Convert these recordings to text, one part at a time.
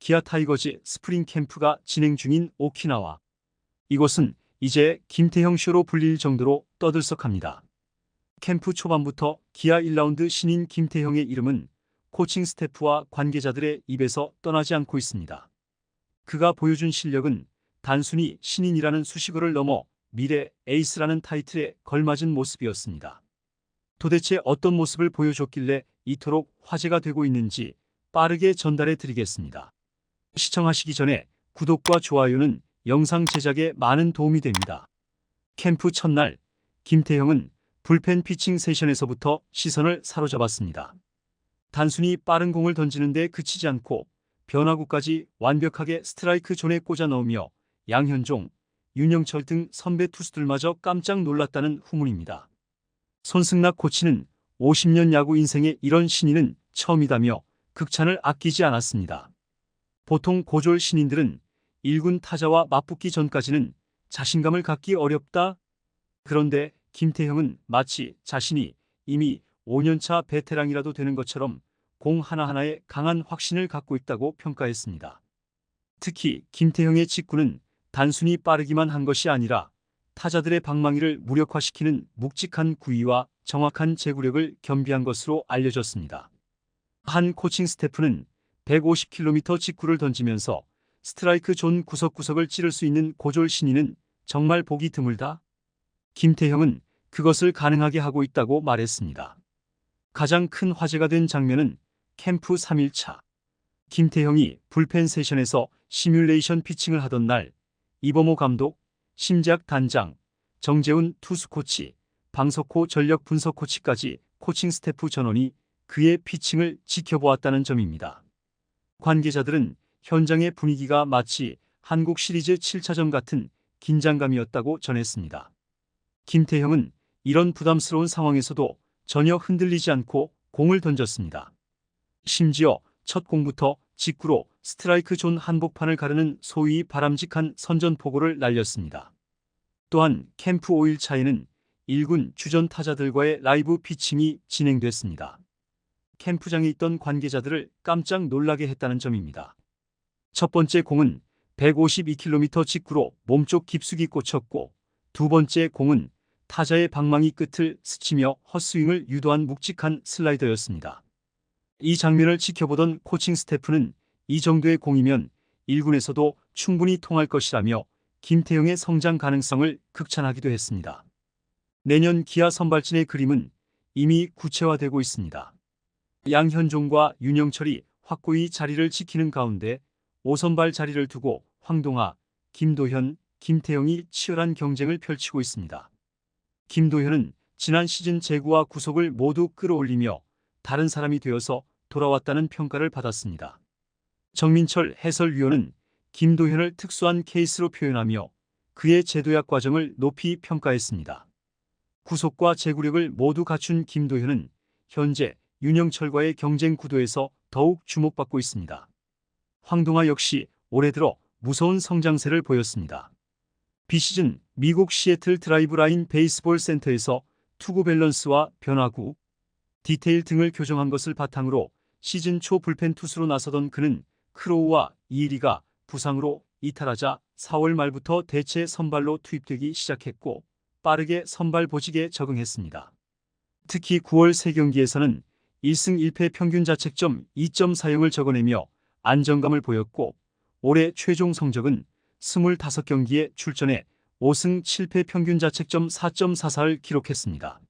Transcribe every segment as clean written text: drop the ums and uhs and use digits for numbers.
기아 타이거즈 스프링 캠프가 진행 중인 오키나와. 이곳은 이제 김태형 쇼로 불릴 정도로 떠들썩합니다. 캠프 초반부터 기아 1라운드 신인 김태형의 이름은 코칭 스태프와 관계자들의 입에서 떠나지 않고 있습니다. 그가 보여준 실력은 단순히 신인이라는 수식어를 넘어 미래 에이스라는 타이틀에 걸맞은 모습이었습니다. 도대체 어떤 모습을 보여줬길래 이토록 화제가 되고 있는지 빠르게 전달해 드리겠습니다. 시청하시기 전에 구독과 좋아요는 영상 제작에 많은 도움이 됩니다. 캠프 첫날, 김태형은 불펜 피칭 세션에서부터 시선을 사로잡았습니다. 단순히 빠른 공을 던지는데 그치지 않고 변화구까지 완벽하게 스트라이크 존에 꽂아 넣으며 양현종, 윤영철 등 선배 투수들마저 깜짝 놀랐다는 후문입니다. 손승락 코치는 50년 야구 인생에 이런 신인은 처음이다며 극찬을 아끼지 않았습니다. 보통 고졸 신인들은 1군 타자와 맞붙기 전까지는 자신감을 갖기 어렵다. 그런데 김태형은 마치 자신이 이미 5년차 베테랑이라도 되는 것처럼 공 하나하나에 강한 확신을 갖고 있다고 평가했습니다. 특히 김태형의 직구는 단순히 빠르기만 한 것이 아니라 타자들의 방망이를 무력화시키는 묵직한 구위와 정확한 제구력을 겸비한 것으로 알려졌습니다. 한 코칭 스태프는 150km 직구를 던지면서 스트라이크 존 구석구석을 찌를 수 있는 고졸 신인은 정말 보기 드물다. 김태형은 그것을 가능하게 하고 있다고 말했습니다. 가장 큰 화제가 된 장면은 캠프 3일차. 김태형이 불펜 세션에서 시뮬레이션 피칭을 하던 날, 이범호 감독, 심재학 단장, 정재훈 투수 코치, 방석호 전력 분석 코치까지 코칭 스태프 전원이 그의 피칭을 지켜보았다는 점입니다. 관계자들은 현장의 분위기가 마치 한국 시리즈 7차전 같은 긴장감이었다고 전했습니다. 김태형은 이런 부담스러운 상황에서도 전혀 흔들리지 않고 공을 던졌습니다. 심지어 첫 공부터 직구로 스트라이크 존 한복판을 가르는 소위 바람직한 선전포고를 날렸습니다. 또한 캠프 5일차에는 1군 주전 타자들과의 라이브 피칭이 진행됐습니다. 캠프장에 있던 관계자들을 깜짝 놀라게 했다는 점입니다. 첫 번째 공은 152km 직구로 몸쪽 깊숙이 꽂혔고, 두 번째 공은 타자의 방망이 끝을 스치며 헛스윙을 유도한 묵직한 슬라이더였습니다. 이 장면을 지켜보던 코칭 스태프는 이 정도의 공이면 1군에서도 충분히 통할 것이라며 김태형의 성장 가능성을 극찬하기도 했습니다. 내년 기아 선발진의 그림은 이미 구체화되고 있습니다. 양현종과 윤영철이 확고히 자리를 지키는 가운데 5선발 자리를 두고 황동하, 김도현, 김태형이 치열한 경쟁을 펼치고 있습니다. 김도현은 지난 시즌 제구와 구속을 모두 끌어올리며 다른 사람이 되어서 돌아왔다는 평가를 받았습니다. 정민철 해설위원은 김도현을 특수한 케이스로 표현하며 그의 제도약 과정을 높이 평가했습니다. 구속과 제구력을 모두 갖춘 김도현은 현재 윤영철과의 경쟁 구도에서 더욱 주목받고 있습니다. 황동하 역시 올해 들어 무서운 성장세를 보였습니다. 비시즌 미국 시애틀 드라이브 라인 베이스볼 센터에서 투구 밸런스와 변화구, 디테일 등을 교정한 것을 바탕으로 시즌 초 불펜 투수로 나서던 그는 크로우와 이일이가 부상으로 이탈하자 4월 말부터 대체 선발로 투입되기 시작했고 빠르게 선발 보직에 적응했습니다. 특히 9월 3경기에서는 1승 1패 평균 자책점 2.40을 적어내며 안정감을 보였고 올해 최종 성적은 25경기에 출전해 5승 7패 평균 자책점 4.44를 기록했습니다.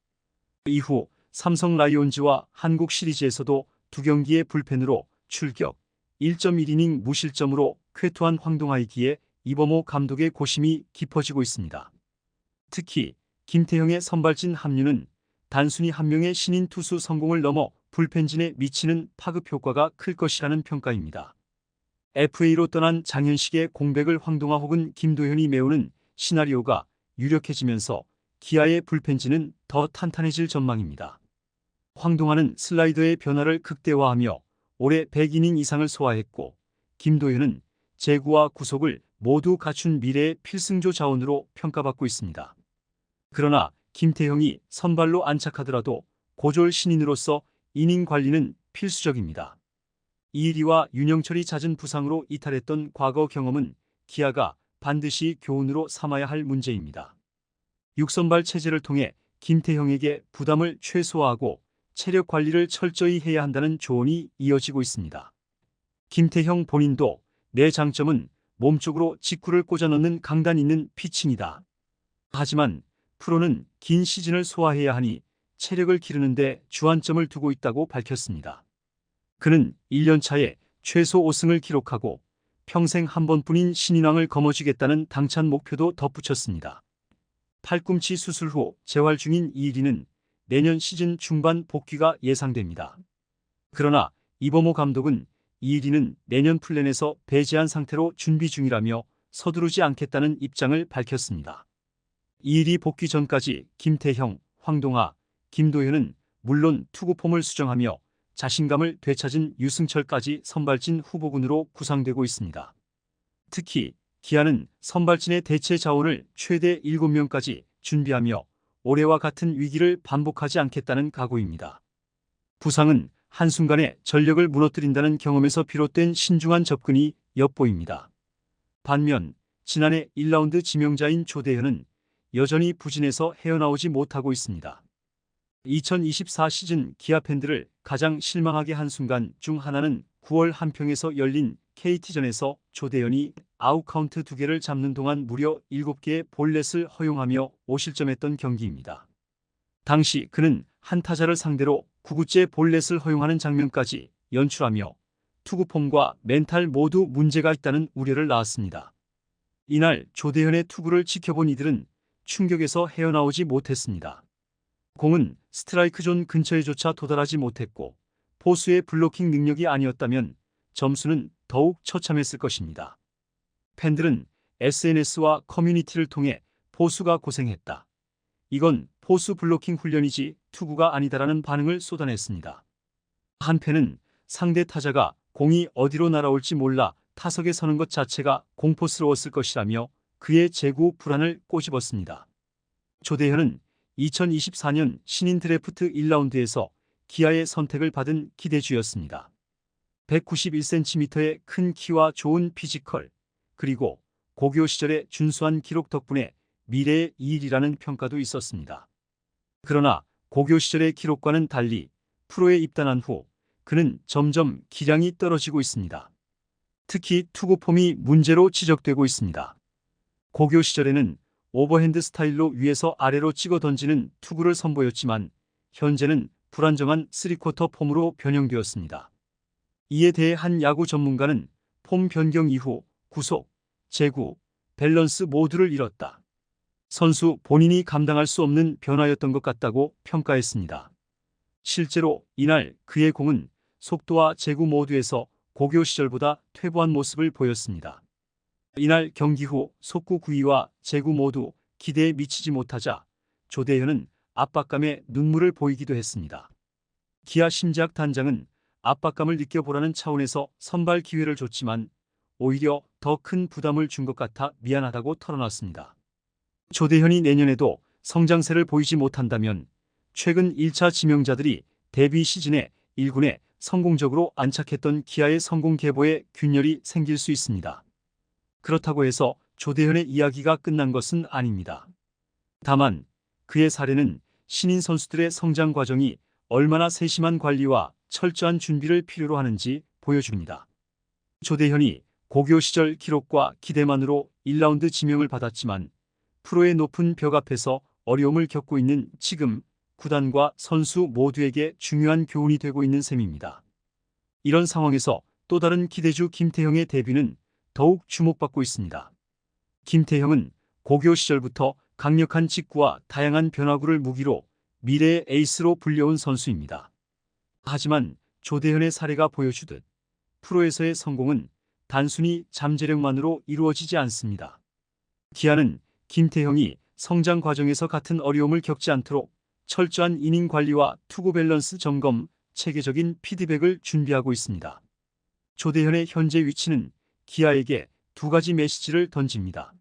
이후 삼성 라이온즈와 한국 시리즈에서도 2경기의 불펜으로 출격, 1.1이닝 무실점으로 쾌투한 황동하이기에 이범호 감독의 고심이 깊어지고 있습니다. 특히 김태형의 선발진 합류는 단순히 한 명의 신인 투수 성공을 넘어 불펜진에 미치는 파급 효과가 클 것이라는 평가입니다. FA로 떠난 장현식의 공백을 황동하 혹은 김도현이 메우는 시나리오가 유력해지면서 기아의 불펜진은 더 탄탄해질 전망입니다. 황동하는 슬라이더의 변화를 극대화하며 올해 100이닝 이상을 소화했고 김도현은 제구와 구속을 모두 갖춘 미래의 필승조 자원으로 평가받고 있습니다. 그러나 김태형이 선발로 안착하더라도 고졸 신인으로서 이닝 관리는 필수적입니다. 이일이와 윤영철이 잦은 부상으로 이탈했던 과거 경험은 기아가 반드시 교훈으로 삼아야 할 문제입니다. 6선발 체제를 통해 김태형에게 부담을 최소화하고 체력 관리를 철저히 해야 한다는 조언이 이어지고 있습니다. 김태형 본인도 내 장점은 몸쪽으로 직구를 꽂아 넣는 강단 있는 피칭이다. 하지만 프로는 긴 시즌을 소화해야 하니 체력을 기르는데 주안점을 두고 있다고 밝혔습니다. 그는 1년 차에 최소 5승을 기록하고 평생 한 번뿐인 신인왕을 거머쥐겠다는 당찬 목표도 덧붙였습니다. 팔꿈치 수술 후 재활 중인 이일이는 내년 시즌 중반 복귀가 예상됩니다. 그러나 이범호 감독은 이일이는 내년 플랜에서 배제한 상태로 준비 중이라며 서두르지 않겠다는 입장을 밝혔습니다. 이일이 복귀 전까지 김태형, 황동하, 김도현은 물론 투구폼을 수정하며 자신감을 되찾은 유승철까지 선발진 후보군으로 구상되고 있습니다. 특히 기아는 선발진의 대체 자원을 최대 7명까지 준비하며 올해와 같은 위기를 반복하지 않겠다는 각오입니다. 부상은 한순간에 전력을 무너뜨린다는 경험에서 비롯된 신중한 접근이 엿보입니다. 반면 지난해 1라운드 지명자인 조대현은 여전히 부진해서 헤어나오지 못하고 있습니다. 2024 시즌 기아 팬들을 가장 실망하게 한 순간 중 하나는 9월 한평에서 열린 KT전에서 조대현이 아웃카운트 2개를 잡는 동안 무려 7개의 볼넷을 허용하며 5실점했던 경기입니다. 당시 그는 한 타자를 상대로 9구째 볼넷을 허용하는 장면까지 연출하며 투구폼과 멘탈 모두 문제가 있다는 우려를 낳았습니다. 이날 조대현의 투구를 지켜본 이들은 충격에서 헤어나오지 못했습니다. 공은 스트라이크 존 근처에조차 도달하지 못했고 포수의 블로킹 능력이 아니었다면 점수는 더욱 처참했을 것입니다. 팬들은 SNS와 커뮤니티를 통해 포수가 고생했다. 이건 포수 블로킹 훈련이지 투구가 아니다라는 반응을 쏟아냈습니다. 한 팬은 상대 타자가 공이 어디로 날아올지 몰라 타석에 서는 것 자체가 공포스러웠을 것이라며 그의 제구 불안을 꼬집었습니다. 조대현은 2024년 신인 드래프트 1라운드에서 기아의 선택을 받은 기대주였습니다. 191cm의 큰 키와 좋은 피지컬, 그리고 고교 시절의 준수한 기록 덕분에 미래의 이일이라는 평가도 있었습니다. 그러나 고교 시절의 기록과는 달리 프로에 입단한 후 그는 점점 기량이 떨어지고 있습니다. 특히 투구폼이 문제로 지적되고 있습니다. 고교 시절에는 오버핸드 스타일로 위에서 아래로 찍어 던지는 투구를 선보였지만 현재는 불안정한 3쿼터 폼으로 변형되었습니다. 이에 대해 한 야구 전문가는 폼 변경 이후 구속, 제구, 밸런스 모두를 잃었다. 선수 본인이 감당할 수 없는 변화였던 것 같다고 평가했습니다. 실제로 이날 그의 공은 속도와 제구 모두에서 고교 시절보다 퇴보한 모습을 보였습니다. 이날 경기 후 속구 구위와 제구 모두 기대에 미치지 못하자 조대현은 압박감에 눈물을 보이기도 했습니다. 기아 심재학 단장은 압박감을 느껴보라는 차원에서 선발 기회를 줬지만 오히려 더 큰 부담을 준 것 같아 미안하다고 털어놨습니다. 조대현이 내년에도 성장세를 보이지 못한다면 최근 1차 지명자들이 데뷔 시즌에 1군에 성공적으로 안착했던 기아의 성공 계보에 균열이 생길 수 있습니다. 그렇다고 해서 조대현의 이야기가 끝난 것은 아닙니다. 다만 그의 사례는 신인 선수들의 성장 과정이 얼마나 세심한 관리와 철저한 준비를 필요로 하는지 보여줍니다. 조대현이 고교 시절 기록과 기대만으로 1라운드 지명을 받았지만 프로의 높은 벽 앞에서 어려움을 겪고 있는 지금 구단과 선수 모두에게 중요한 교훈이 되고 있는 셈입니다. 이런 상황에서 또 다른 기대주 김태형의 데뷔는 더욱 주목받고 있습니다. 김태형은 고교 시절부터 강력한 직구와 다양한 변화구를 무기로 미래의 에이스로 불려온 선수입니다. 하지만 조대현의 사례가 보여주듯 프로에서의 성공은 단순히 잠재력만으로 이루어지지 않습니다. 기아는 김태형이 성장 과정에서 같은 어려움을 겪지 않도록 철저한 이닝 관리와 투구 밸런스 점검, 체계적인 피드백을 준비하고 있습니다. 조대현의 현재 위치는 기아에게 두 가지 메시지를 던집니다.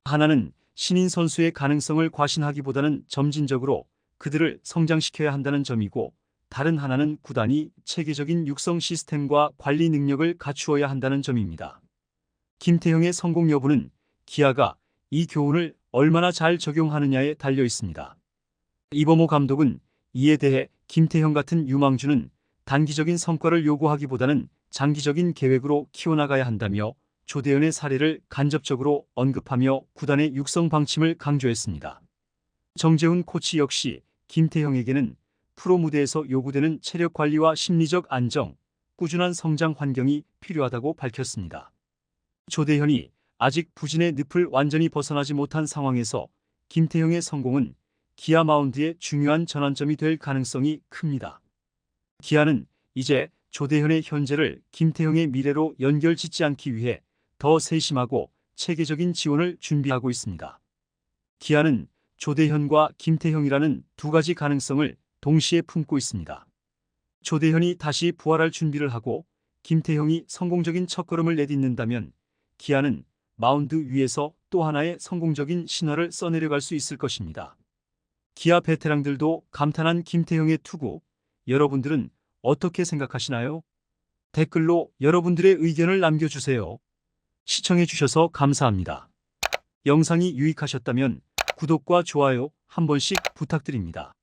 하나는 신인 선수의 가능성을 과신하기보다는 점진적으로 그들을 성장시켜야 한다는 점이고, 다른 하나는 구단이 체계적인 육성 시스템과 관리 능력을 갖추어야 한다는 점입니다. 김태형의 성공 여부는 기아가 이 교훈을 얼마나 잘 적용하느냐에 달려 있습니다. 이범호 감독은 이에 대해 김태형 같은 유망주는 단기적인 성과를 요구하기보다는 장기적인 계획으로 키워나가야 한다며 조대현의 사례를 간접적으로 언급하며 구단의 육성 방침을 강조했습니다. 정재훈 코치 역시 김태형에게는 프로 무대에서 요구되는 체력 관리와 심리적 안정, 꾸준한 성장 환경이 필요하다고 밝혔습니다. 조대현이 아직 부진의 늪을 완전히 벗어나지 못한 상황에서 김태형의 성공은 기아 마운드의 중요한 전환점이 될 가능성이 큽니다. 기아는 이제 조대현의 현재를 김태형의 미래로 연결짓지 않기 위해 더 세심하고 체계적인 지원을 준비하고 있습니다. 기아는 조대현과 김태형이라는 두 가지 가능성을 동시에 품고 있습니다. 조대현이 다시 부활할 준비를 하고 김태형이 성공적인 첫걸음을 내딛는다면 기아는 마운드 위에서 또 하나의 성공적인 신화를 써내려갈 수 있을 것입니다. 기아 베테랑들도 감탄한 김태형의 투구, 여러분들은 어떻게 생각하시나요? 댓글로 여러분들의 의견을 남겨주세요. 시청해주셔서 감사합니다. 영상이 유익하셨다면 구독과 좋아요 한 번씩 부탁드립니다.